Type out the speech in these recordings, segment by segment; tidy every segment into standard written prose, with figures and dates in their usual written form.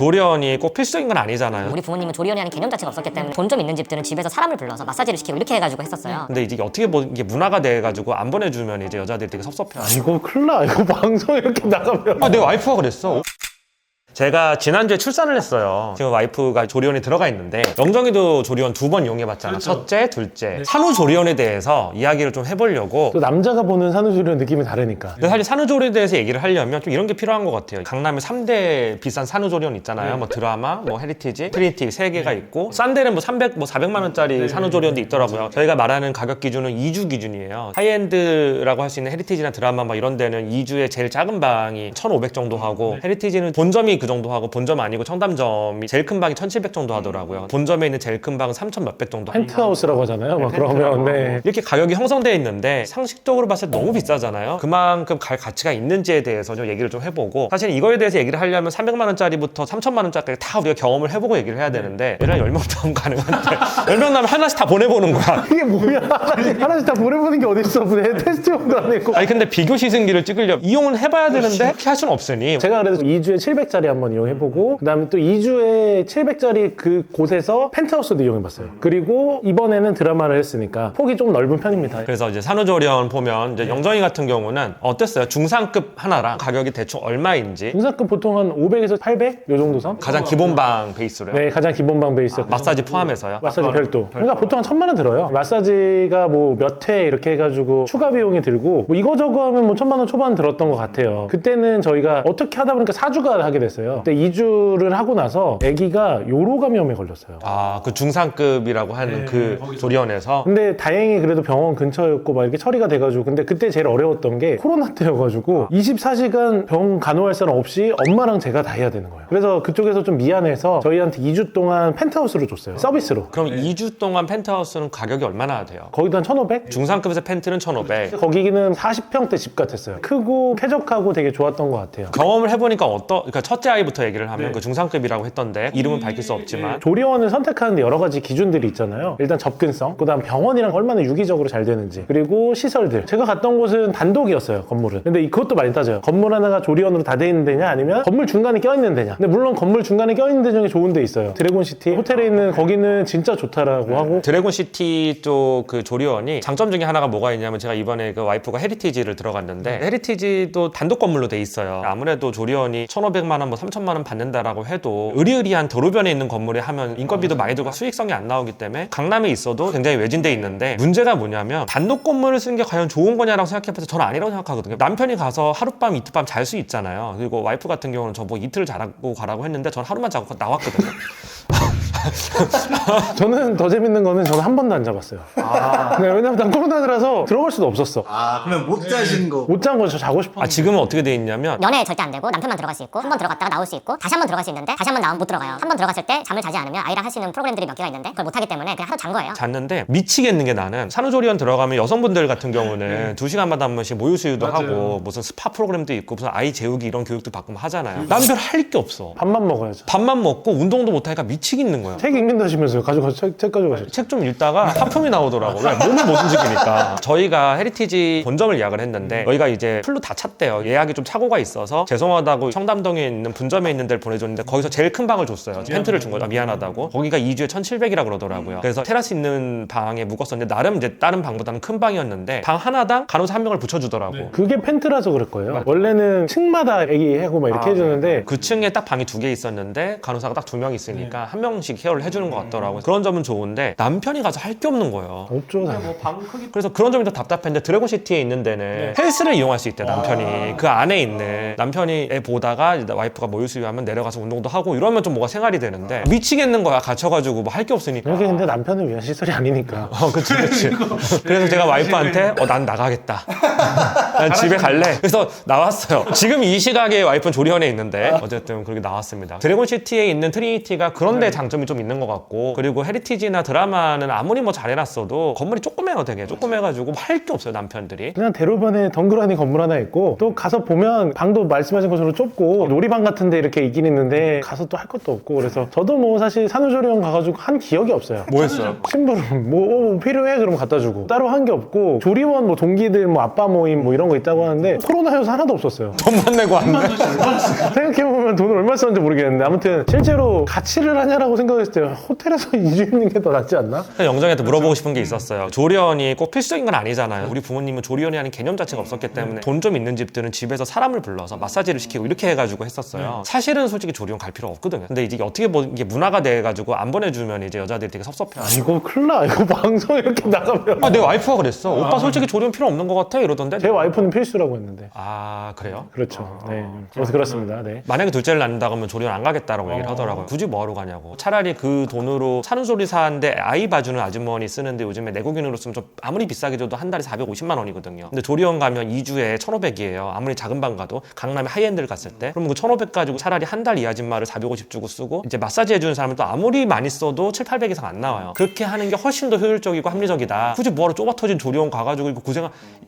조리원이 꼭 필수적인 건 아니잖아요. 우리 부모님은 조리원이라는 개념 자체가 없었기 때문에 돈 좀 있는 집들은 집에서 사람을 불러서 마사지를 시키고 이렇게 해가지고 했었어요. 근데 이제 어떻게 이게 문화가 돼가지고 안 보내주면 이제 여자들이 되게 섭섭해요. 이거 큰일 나. 이거 방송 이렇게 나가면. 아, 내 와이프가 그랬어. 제가 지난주에 출산을 했어요. 지금 와이프가 조리원에 들어가 있는데 영정이도 조리원 2번 이용해봤잖아. 그렇죠. 첫째, 둘째. 산후조리원에 대해서 이야기를 좀 해보려고. 또 남자가 보는 산후조리원 느낌이 다르니까. 근데 사실 산후조리에 대해서 얘기를 하려면 좀 이런 게 필요한 것 같아요. 강남에 3대 비싼 산후조리원 있잖아요. 뭐 드라마, 뭐 헤리티지, 트리니티 3개가 있고 싼 데는 뭐 300, 뭐 400만 원짜리 산후조리원도 있더라고요. 저희가 말하는 가격 기준은 2주 기준이에요. 하이엔드라고 할 수 있는 헤리티지나 드라마 막 이런 데는 2주에 제일 작은 방이 1,500 정도 하고 헤리티지는 본점이 그 정도 하고 본점 아니고 청담점이 제일 큰 방이 1,700 정도 하더라고요. 본점에 있는 제일 큰 방은 3,000 몇백 정도 하고. 펜트하우스라고 하잖아요. 막 그러면 네. 이렇게 가격이 형성되어 있는데 상식적으로 봤을 때 너무 비싸잖아요. 그만큼 갈 가치가 있는지에 대해서 좀 얘기를 좀 해보고, 사실 이거에 대해서 얘기를 하려면 300만 원짜리부터 3,000만 원짜리까지 다 우리가 경험을 해보고 얘기를 해야 되는데 얘랑 10명 나오면 가능한데 10명 나오면 하나씩 다 보내보는 거야. 이게 뭐야? 하나씩 다 보내보는 게 어딨어? 무슨 테스트용도 아니고. 아니 근데 비교 시승기를 찍으려면 이용은 해봐야 되는데 그렇게 할 수는 없으니 제가 그래서 2주에 700짜리 한번 이용해보고 그다음에 또 2주에 700짜리 그 곳에서 펜트하우스도 이용해봤어요. 그리고 이번에는 드라마를 했으니까 폭이 좀 넓은 편입니다. 그래서 이제 산후조리원 보면 이제 영정이 같은 경우는 어땠어요? 중상급 하나랑 가격이 대충 얼마인지 중상급 보통 한 500에서 800? 요 정도 선? 가장 기본방 베이스로요? 네, 가장 기본방 베이스. 마사지 포함해서요? 마사지 별도. 그러니까 보통 한 1,000만 원 들어요. 마사지가 뭐 몇 회 이렇게 해가지고 추가 비용이 들고 뭐 이거저거 하면 뭐 1,000만 원 초반 들었던 것 같아요. 그때는 저희가 어떻게 하다 보니까 4주가 하게 됐어요. 그때 2주를 하고 나서 아기가 요로감염에 걸렸어요. 아, 그 중상급이라고 하는 그 조리원에서 근데 다행히 그래도 병원 근처였고 막 이렇게 처리가 돼가지고 근데 그때 제일 어려웠던 게 코로나 때여가지고 24시간 병원 간호할 사람 없이 엄마랑 제가 다 해야 되는 거예요. 그래서 그쪽에서 좀 미안해서 저희한테 2주 동안 펜트하우스로 줬어요. 서비스로. 그럼 2주 동안 펜트하우스는 가격이 얼마나 돼요? 거기도 한 1,500? 중상급에서 펜트는 1,500. 거기는 40평대 집 같았어요. 크고 쾌적하고 되게 좋았던 것 같아요. 경험을 해보니까 그러니까 첫째 아이부터 얘기를 하면 그 중상급이라고 했던데 이름은 밝힐 수 없지만 조리원을 선택하는데 여러 가지 기준들이 있잖아요. 일단 접근성, 그다음 병원이랑 얼마나 유기적으로 잘 되는지, 그리고 시설들. 제가 갔던 곳은 단독이었어요, 건물은. 근데 그것도 많이 따져요. 건물 하나가 조리원으로 다 돼 있는 데냐, 아니면 건물 중간에 껴있는 데냐. 근데 물론 건물 중간에 껴있는 데 중에 좋은 데 있어요. 드래곤시티 호텔에 있는 거기는 진짜 좋다라고 하고. 드래곤시티 쪽 그 조리원이 장점 중에 하나가 뭐가 있냐면 제가 이번에 그 와이프가 헤리티지를 들어갔는데 헤리티지도 단독 건물로 돼 있어요. 아무래도 조리원이 1,500만 원, 뭐 3,000만 원 받는다라고 해도 의리의리한 도로변에 있는 건물에 하면 인건비도 많이 들고 수익성이 안 나오기 때문에 강남에 있어도 굉장히 외진돼 있는데 문제가 뭐냐면 단독 건물을 쓰는 게 과연 좋은 거냐라고 생각해봐서 저는 아니라고 생각하거든요. 남편이 가서 하룻밤 이틀밤 잘 수 있잖아요. 그리고 와이프 같은 경우는 저보고 이틀을 자고 가라고 했는데 저는 하루만 자고 나왔거든요. 저는 더 재밌는 거는 저는 한 번도 안 잡았어요. 네, 왜냐면 난 코로나라서 들어갈 수도 없었어. 아, 그러면 못 자신 거. 못 잔 거 저 자고 싶어. 지금은 어떻게 돼 있냐면 연애 절대 안 되고 남편만 들어갈 수 있고 한 번 들어갔다가 나올 수 있고 다시 한 번 들어갈 수 있는데 다시 한 번 나오면 못 들어가요. 한 번 들어갔을 때 잠을 자지 않으면 아이랑 할 수 있는 프로그램들이 몇 개가 있는데 그걸 못 하기 때문에 그냥 하루 잔 거예요. 잤는데 미치겠는 게 나는 산후조리원 들어가면 여성분들 같은 경우는 2시간마다 한 번씩 모유수유도 하고 무슨 스파 프로그램도 있고 무슨 아이 재우기 이런 교육도 받고 하잖아요. 남들 할 게 없어. 밥만 먹어야죠. 밥만 먹고 운동도 못하니까 미치겠는 거야. 책 읽는다시면서요. 책 가져가셨죠. 책 좀 읽다가 하품이 나오더라고. 왜? 몸을 못 움직이니까. 저희가 헤리티지 본점을 예약을 했는데 저희가 이제 풀로 다 찼대요. 예약이 좀 착오가 있어서 죄송하다고 청담동에 있는 분점에 있는 데를 보내줬는데 거기서 제일 큰 방을 줬어요. 펜트를 준 거죠. 미안하다고. 거기가 2주에 1,700이라 그러더라고요. 그래서 테라스 있는 방에 묵었었는데 나름 이제 다른 방보다는 큰 방이었는데 방 하나당 간호사 1명을 붙여주더라고. 그게 펜트라서 그럴 거예요. 원래는 층마다 애기 하고 막 이렇게 해주는데 그 층에 딱 방이 2개 있었는데 간호사가 딱 2명 있으니까 1명씩 케어를 해주는 것 같더라고요. 그런 점은 좋은데 남편이 가서 할 게 없는 거예요. 없죠. 당연히. 그래서 그런 점이 더 답답했는데 드래곤시티에 있는 데는 헬스를 이용할 수 있대. 남편이 그 안에 있는 남편이 애 보다가 이제 와이프가 모유수유하면 내려가서 운동도 하고 이러면 좀 뭐가 생활이 되는데 미치겠는 거야. 갇혀가지고 뭐 할 게 없으니까. 이게 근데 남편을 위한 시설이 아니니까. 그치. 그래서 제가 와이프한테 난 나가겠다. 난 집에 갈래. 그래서 나왔어요. 지금 이 시각에 와이프는 조리원에 있는데 어쨌든 그렇게 나왔습니다. 드래곤시티에 있는 트리니티가 그런 데 장점이 좀 있는 것 같고, 그리고 헤리티지나 드라마는 아무리 뭐 잘해놨어도 건물이 조그매요. 되게 조그매가지고 할 게 없어요, 남편들이. 그냥 대로변에 덩그러니 건물 하나 있고 또 가서 보면 방도 말씀하신 것처럼 좁고 놀이방 같은데 이렇게 있긴 있는데 가서 또 할 것도 없고, 그래서 저도 뭐 사실 산후조리원 가가지고 한 기억이 없어요. 뭐 했어요? 심부름 뭐 필요해? 그럼 갖다 주고 따로 한 게 없고, 조리원 뭐 동기들 뭐 아빠 모임 뭐 이런 거 있다고 하는데 코로나여서 하나도 없었어요. 돈만 내고 왔네. 생각해보면 돈을 얼마 썼는지 모르겠는데 아무튼 실제로 가치를 하냐라고 생각했을 때 호텔에서 2주 있는 게 더 낫지 않나? 영정이한테 물어보고 싶은 게 있었어요. 조리원이 꼭 필수적인 건 아니잖아요. 우리 부모님은 조리원이라는 개념 자체가 없었기 때문에 돈 좀 있는 집들은 집에서 사람을 불러서 마사지를 시키고 이렇게 해가지고 했었어요. 사실은 솔직히 조리원 갈 필요 없거든요. 근데 이제 어떻게 이게 문화가 돼가지고 안 보내주면 이제 여자들이 되게 섭섭해요. 이거 큰일 나. 이거 방송 이렇게 나가면. 아, 내 와이프가 그랬어. 오빠 솔직히 조리원 필요 없는 것 같아 이러던데. 제 와이프는 필수라고 했는데. 아, 그래요? 그렇죠. 네. 그래서 그렇습니다. 네. 만약에 둘째를 낳는다고 하면 조리원 안 가겠다라고 얘기를 하더라고요. 굳이 뭐하러 가냐고. 차라리 그 돈으로 산후조리사인데 아이 봐주는 아주머니 쓰는데 요즘에 내국인으로 쓰면 좀 아무리 비싸게 줘도 한 달에 450만 원이거든요. 근데 조리원 가면 2주에 1,500이에요. 아무리 작은 방 가도 강남에 하이엔드를 갔을 때. 그러면 그 1,500 가지고 차라리 한 달 이 아줌마를 450 주고 쓰고 이제 마사지 해주는 사람은 또 아무리 많이 써도 7, 800 이상 안 나와요. 그렇게 하는 게 훨씬 더 효율적이고 합리적이다. 굳이 뭐하러 좁아 터진 조리원 가가지고 이거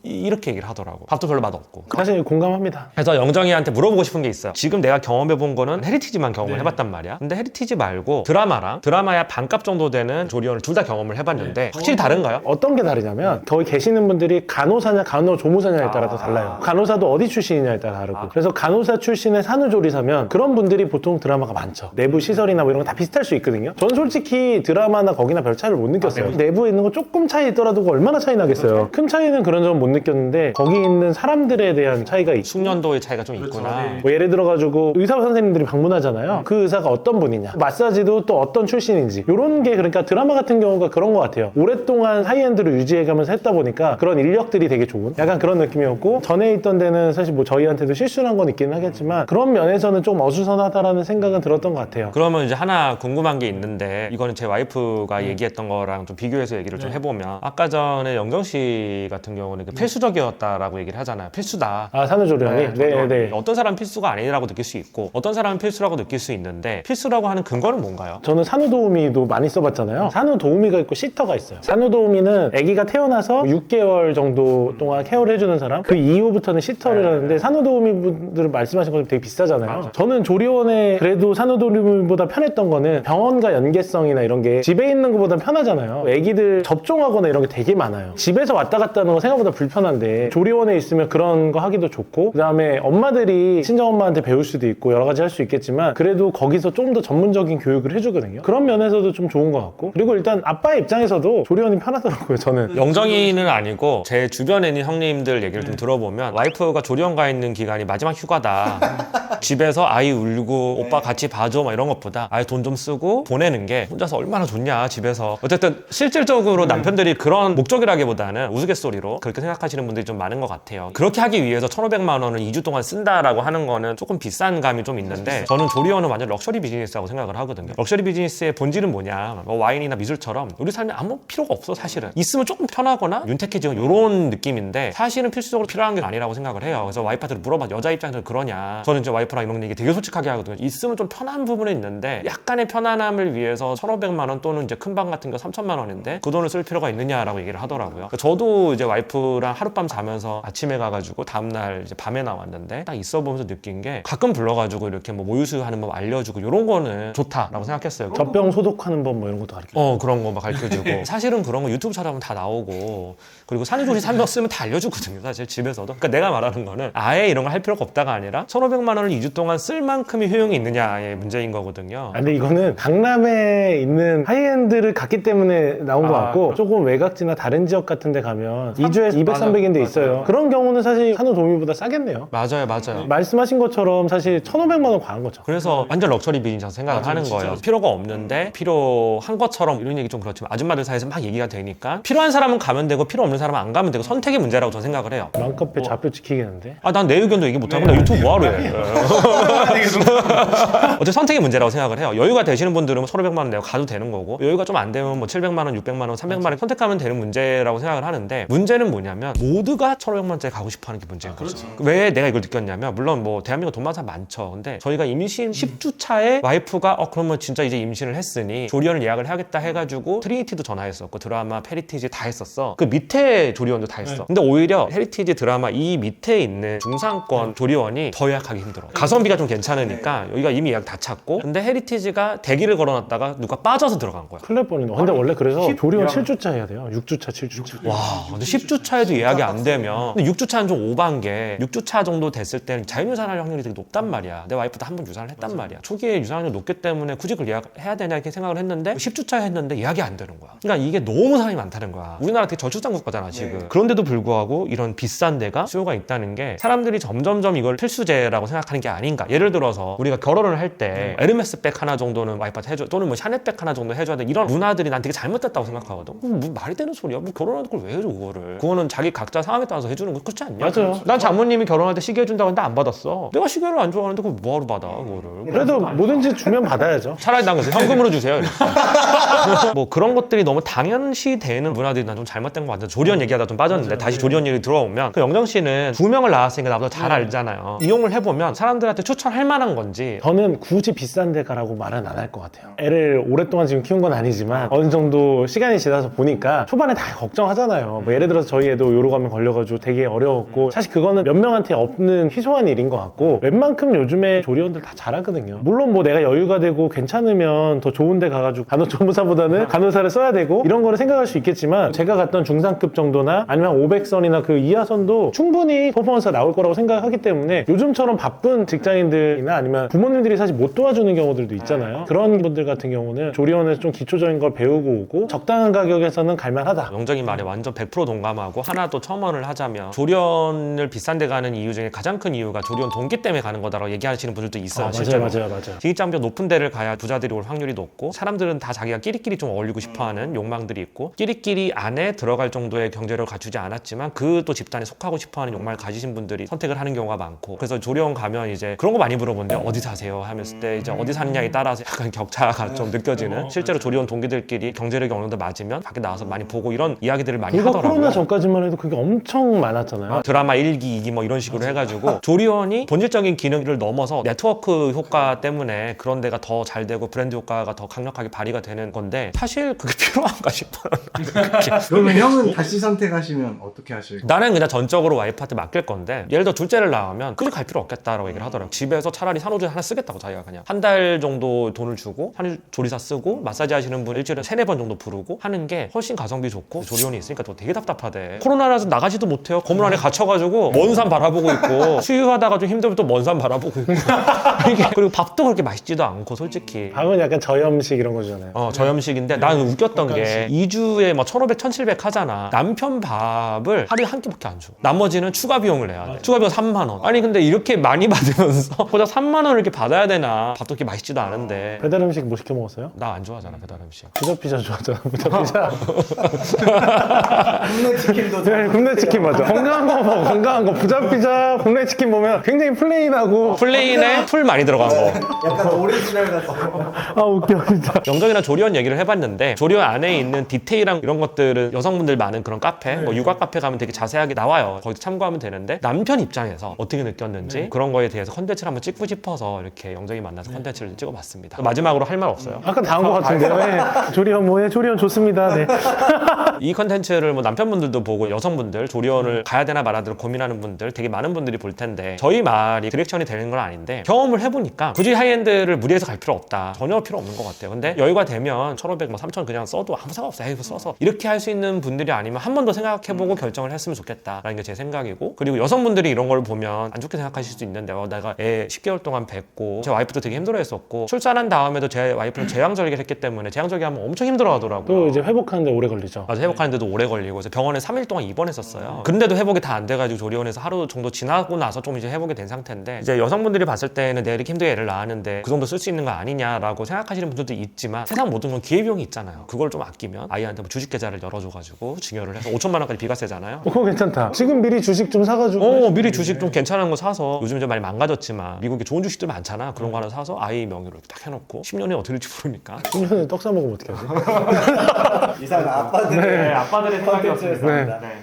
이렇게 얘기를 하더라고. 밥도 별로 맛없고. 사실 공감합니다. 그래서 영정이한테 물어보고 싶은 게 있어요. 지금 내가 경험해본 거는 헤리티지만 경험을 해봤단 말이야. 근데 헤리티지 말고 드라마야 반값 정도 되는 조리원을 둘 다 경험을 해봤는데 확실히 다른가요? 어떤 게 다르냐면 거기 계시는 분들이 간호사냐 간호조무사냐에 따라서 달라요. 간호사도 어디 출신이냐에 따라 다르고. 그래서 간호사 출신의 산후조리사면 그런 분들이 보통 드라마가 많죠. 내부 시설이나 뭐 이런 거 다 비슷할 수 있거든요. 저는 솔직히 드라마나 거기나 별 차이를 못 느꼈어요. 내부에 있는 거 조금 차이 있더라도 얼마나 차이 나겠어요. 큰 차이는 그런 점은 못 느꼈는데 거기 있는 사람들에 대한 차이가 있죠. 숙련도의 차이가 좀 있구나. 뭐 예를 들어가지고 의사 선생님들이 방문하잖아요. 그 의사가 어떤 분이냐, 마사지도 또 어떤 출신인지, 이런 게 그러니까 드라마 같은 경우가 그런 것 같아요. 오랫동안 하이엔드를 유지해가면서 했다 보니까 그런 인력들이 되게 좋은 약간 그런 느낌이었고, 전에 있던 데는 사실 뭐 저희한테도 실수한 건 있긴 하겠지만 그런 면에서는 좀 어수선하다라는 생각은 들었던 것 같아요. 그러면 이제 하나 궁금한 게 있는데, 이거는 제 와이프가 얘기했던 거랑 좀 비교해서 얘기를 좀 해보면, 아까 전에 영정 씨 같은 경우는 필수적이었다라고 얘기를 하잖아요. 필수다. 아, 산후조리원이? 네. 어떤 사람은 필수가 아니라고 느낄 수 있고 어떤 사람은 필수라고 느낄 수 있는데, 필수라고 하는 근거는 뭔가요? 저는 산후도우미도 많이 써봤잖아요. 산후도우미가 있고 시터가 있어요. 산후도우미는 아기가 태어나서 6개월 정도 동안 케어를 해주는 사람, 그 이후부터는 시터를 하는데, 산후도우미 분들 말씀하신 것처럼 되게 비싸잖아요. 저는 조리원에 그래도 산후도우미보다 편했던 거는 병원과 연계성이나 이런 게 집에 있는 것보다 편하잖아요. 아기들 접종하거나 이런 게 되게 많아요. 집에서 왔다 갔다 하는 거 생각보다 불편한데 조리원에 있으면 그런 거 하기도 좋고, 그 다음에 엄마들이 친정엄마한테 배울 수도 있고 여러 가지 할 수 있겠지만 그래도 거기서 좀 더 전문적인 교육을 해주거든요. 그런 면에서도 좀 좋은 것 같고, 그리고 일단 아빠의 입장에서도 조리원이 편하더라고요. 저는 영정이는 아니고 제 주변에 있는 형님들 얘기를 좀 들어보면, 와이프가 조리원 가 있는 기간이 마지막 휴가다. 집에서 아이 울고 오빠 같이 봐줘 막 이런 것보다 아예 돈 좀 쓰고 보내는 게 혼자서 얼마나 좋냐 집에서. 어쨌든 실질적으로 남편들이 그런 목적이라기보다는 우스갯소리로 그렇게 생각하시는 분들이 좀 많은 것 같아요. 그렇게 하기 위해서 1,500만 원을 2주 동안 쓴다라고 하는 거는 조금 비싼 감이 좀 있는데, 저는 조리원은 완전 럭셔리 비즈니스라고 생각을 하거든요. 럭셔리 비즈니스의 본질은 뭐냐, 뭐 와인이나 미술처럼 우리 삶에 아무 필요가 없어. 사실은 있으면 조금 편하거나 윤택해지는 이런 느낌인데, 사실은 필수적으로 필요한 게 아니라고 생각을 해요. 그래서 와이프한테 물어봐, 여자 입장에서 그러냐. 저는 이제 와이프랑 이런 얘기 되게 솔직하게 하거든요. 있으면 좀 편한 부분은 있는데 약간의 편안함을 위해서 1,500만 원 또는 이제 큰 방 같은 거 3,000만 원인데 그 돈을 쓸 필요가 있느냐라고 얘기를 하더라고요. 그러니까 저도 이제 와이프랑 하룻밤 자면서 아침에 가가지고 다음날 이제 밤에 나왔는데 딱 있어 보면서 느낀 게, 가끔 불러가지고 이렇게 뭐 모유수유하는 법 알려주고 이런 거는 좋다라고 생각했어요. 젖병 소독하는 법 뭐 이런 것도 가르쳐요. 그런 거 막 가르쳐주고. 사실은 그런 거 유튜브 찾아보면 다 나오고, 그리고 산후조리 산병 쓰면 다 알려주거든요. 사실 집에서도. 그러니까 내가 말하는 거는 아예 이런 걸 할 필요가 없다가 아니라 1,500만 원을 2주 동안 쓸 만큼의 효용이 있느냐의 문제인 거거든요. 근데 이거는 강남에 있는 하이엔드를 갔기 때문에 나온 것 같고, 조금 외곽지나 다른 지역 같은 데 가면 2주에 200, 300인데 있어요. 그런 경우는 사실 산후도우미보다 싸겠네요. 맞아요. 말씀하신 것처럼 사실 1,500만 원 과한 거죠. 그래서 완전 럭셔리 비즈니스라고 생각을 하는 거예요. 필요가 없는데 필요한 것처럼, 이런 얘기 좀 그렇지만 아줌마들 사이에서 막 얘기가 되니까 필요한 사람은 가면 되고 필요 없는 사람은 안 가면 되고, 선택의 문제라고 저는 생각을 해요. 맘카페 좌표 지키겠는데? 난 내 의견도 얘기 못하고 나 유튜브 뭐하러 해. 어쨌든 선택의 문제라고 생각을 해요. 여유가 되시는 분들은 1,500만 원 내고 가도 되는 거고, 여유가 좀 안 되면 뭐 700만 원, 600만 원, 300만 원 선택하면 되는 문제라고 생각을 하는데, 문제는 뭐냐면 모두가 1,500만 원짜리 가고 싶어 하는 게 문제인 거죠. 왜 내가 이걸 느꼈냐면, 물론 뭐 대한민국 돈 많은 사람 많죠. 근데 저희가 임신 10주 차에 와이프가 그러면 진짜 이제 이제 임신을 했으니 조리원을 예약을 해야겠다 해가지고 트리니티도 전화했었고 드라마 페리티지 다 했었어. 그 밑에 조리원도 다 했어. 근데 오히려 헤리티지 드라마 이 밑에 있는 중상권 조리원이 더 예약하기 힘들어. 가성비가 좀 괜찮으니까 여기가 이미 예약 다 찼고, 근데 헤리티지가 대기를 걸어놨다가 누가 빠져서 들어간 거야. 큰일 날 뻔했네. 근데 원래 그래서 조리원 7주차 해야 돼요. 6주차, 7주차. 와, 근데 10주차에도 예약이 안 되면, 근데 6주차는 좀 오반 게 6주차 정도 됐을 때는 자연유산할 확률이 되게 높단 말이야. 내 와이프도 한 번 유산을 했단 말이야. 초기에 유산이 높기 때문에 굳이 그걸 예약해야 되냐 이렇게 생각을 했는데 10주차 했는데 예약이 안 되는 거야. 그러니까 이게 너무 사람이 많다는 거야. 우리나라 되게 저출산 국가잖아 지금. 그런데도 불구하고 이런 비싼 데가 수요가 있다는 게 사람들이 점점점 이걸 필수제라고 생각하는 게 아닌가. 예를 들어서 우리가 결혼을 할 때 에르메스 백 하나 정도는 와이프한테 해줘, 또는 뭐 샤넬 백 하나 정도 해줘야 돼. 이런 문화들이 난 되게 잘못됐다고 생각하거든. 뭐 말이 되는 소리야. 뭐 결혼하는 걸 왜 해줘 그거를. 그거는 자기 각자 상황에 따라서 해주는 거 그렇지 않냐? 맞아요. 난 장모님이 결혼할 때 시계 해준다고 했는데 안 받았어. 내가 시계를 안 좋아하는데 그걸 뭐하러 받아 그거를. 그래도 뭐든지 주면 받아야죠. 차라리 난 그래서 현금으로 주세요. 뭐 그런 것들이 너무 당연시 되는 문화들이 난 좀 잘못된 것 같아요. 조리원 얘기하다 좀 빠졌는데 다시 조리원 얘기 들어오면 그 영정 씨는 2명을 낳았으니까 나보다 잘 알잖아요. 이용을 해보면 사람들한테 추천할 만한 건지. 저는 굳이 비싼 데 가라고 말은 안 할 것 같아요. 애를 오랫동안 지금 키운 건 아니지만 어느 정도 시간이 지나서 보니까 초반에 다 걱정하잖아요. 뭐 예를 들어서 저희 애도 요로감에 걸려가지고 되게 어려웠고, 사실 그거는 몇 명한테 없는 희소한 일인 것 같고, 웬만큼 요즘에 조리원들 다 잘하거든요. 물론 뭐 내가 여유가 되고 괜찮으면 더 좋은 데 가가지고 간호조무사보다는 간호사를 써야 되고 이런 거를 생각할 수 있겠지만, 제가 갔던 중상급 정도나 아니면 500선이나 그 이하선도 충분히 퍼포먼스가 나올 거라고 생각하기 때문에, 요즘처럼 바쁜 직장인들이나 아니면 부모님들이 사실 못 도와주는 경우들도 있잖아요. 그런 분들 같은 경우는 조리원에서 좀 기초적인 걸 배우고 오고 적당한 가격에서는 갈만하다. 영정이 말에 완전 100% 동감하고, 하나 또 첨언을 하자면 조리원을 비싼 데 가는 이유 중에 가장 큰 이유가 조리원 동기 때문에 가는 거다라고 얘기하시는 분들도 있어요. 실제로. 맞아요. 진입장벽 높은 데를 가야 부자들이 올 확률이 높고, 사람들은 다 자기가 끼리끼리 좀 어울리고 싶어하는 욕망들이 있고, 끼리끼리 안에 들어갈 정도의 경제력을 갖추지 않았지만 그 또 집단에 속하고 싶어하는 욕망을 가지신 분들이 선택을 하는 경우가 많고, 그래서 조리원 가면 이제 그런 거 많이 물어보는데 어디 사세요 하면서 때 이제 어디 사느냐에 따라서 약간 격차가 좀 느껴지는, 실제로 조리원 동기들끼리 경제력이 어느 정도 맞으면 밖에 나와서 많이 보고 이런 이야기들을 많이 이거 하더라고요. 코로나 전까지만 해도 그게 엄청 많았잖아요. 드라마 1기, 2기 뭐 이런 식으로 해가지고 조리원이 본질적인 기능을 넘어서 네트워크 효과 때문에 그런 데가 더 잘 되고 브랜드 효과가 더 강력하게 발휘가 되는 건데, 사실 그게 필요한가 싶어요. 그러면 형은 다시 선택하시면 어떻게 하실까요? 나는 그냥 전적으로 와이프한테 맡길 건데, 예를 들어 둘째를 낳으면 굳이 갈 필요 없겠다라고 얘기를 하더라고요. 집에서 차라리 산후조리 하나 쓰겠다고, 자기가 그냥 한 달 정도 돈을 주고 산후조리사 쓰고 마사지 하시는 분 일주일에 3-4번 정도 부르고 하는 게 훨씬 가성비 좋고, 조리원이 있으니까 또 되게 답답하대. 코로나라서 나가지도 못해요. 건물 안에 갇혀가지고 먼 산 바라보고 있고, 수유하다가 좀 힘들면 또 먼 산 바라보고 있고 이게, 그리고 밥도 그렇게 맛있지도 않고 솔직히. 밥은 약간 저염식 이런 거잖아요. 저염식인데 나는 웃겼던 게 2주에 막 1,500, 1,700 하잖아. 남편 밥을 하루에 한 끼밖에 안 줘. 나머지는 추가 비용을 내야 돼. 추가 비용 3만 원. 아니 근데 이렇게 많이 받으면서 고작 3만 원을 이렇게 받아야 되나? 밥도 그렇게 맛있지도 않은데. 배달 음식 뭐 시켜 먹었어요? 나 안 좋아하잖아 배달 음식. 피자 좋아하잖아. 피자. 국내 치킨도 네, 국내 치킨 맞아. 건강한 거 먹어. 건강한 거. 피자, 국내 치킨 보면 굉장히 플레인하고. 플레인에 풀 많이 들어간 거. 약간 오리지널 같은 아 웃겨 진짜. 영정이랑 조리원 얘기를 해봤는데, 조리원 안에 있는 디테일한 이런 것들은 여성분들 많은 그런 카페, 뭐 육아 카페 가면 되게 자세하게 나와요. 거기서 참고하면 되는데, 남편 입장에서 어떻게 느꼈는지 그런 거에 대해서 컨텐츠를 한번 찍고 싶어서 이렇게 영정이 만나서 컨텐츠를 찍어봤습니다. 마지막으로 할 말 없어요? 아까 다 한 것 같은데요. 네. 조리원 뭐해? 조리원 좋습니다. 네. 이 컨텐츠를 뭐 남편분들도 보고 여성분들, 조리원을 가야 되나 말아야 되나 고민하는 분들 되게 많은 분들이 볼 텐데, 저희 말이 디렉션이 되는 건 아닌데, 경험을 해보니까 굳이 하이엔드를 무리해서 갈 필요 없다. 전혀 필요 없는 것 같아요. 근데 여유가 되면 1,500, 뭐 3,000 그냥 써도 아무 상관없어요. 에이, 써서 이렇게 할 수 있는 분들이 아니면 한 번 더 생각해보고 결정을 했으면 좋겠다라는 게 제 생각이고, 그리고 여성분들이 이런 걸 보면 안 좋게 생각하실 수 있는데, 내가 애 10개월 동안 뵙고 제 와이프도 되게 힘들어했었고, 출산한 다음에도 제 와이프는 제왕절개를 했기 때문에 제왕절개하면 엄청 힘들어하더라고요. 또 이제 회복하는데 오래 걸리죠. 맞아, 회복하는데도 오래 걸리고, 그래서 병원에 3일 동안 입원했었어요. 근데도 회복이 다 안 돼가지고 조리원에서 하루 정도 지나고 나서 좀 이제 회복이 된 상태인데, 이제 여성분들이 봤을 때는 내가 이렇게 힘들게 애를 낳았는데 그 정도 쓸 수 있는 거 아니냐라고 생각하시는 분들도 있지만, 세상 모든 건 기회비용이 있잖아요. 그걸 좀 아끼면 아이한테 뭐 주식 계좌를 열어줘가지고 증여를 해서 5천만 원까지 비과세잖아요. 그거 괜찮다. 지금 미리 주식 좀 사가지고. 미리 주식 좀 괜찮은 거 사서, 요즘 좀 많이 망가졌지만 미국에 좋은 주식들 많잖아. 그런 거 하나 사서 아이 명의로 이렇게 딱 해놓고 10년에 어떻게 될지 모르니까. 10년에 떡 사 먹으면 어떡하지? 이상 아빠들의 아빠들의 생각이었습니다. 네. 네.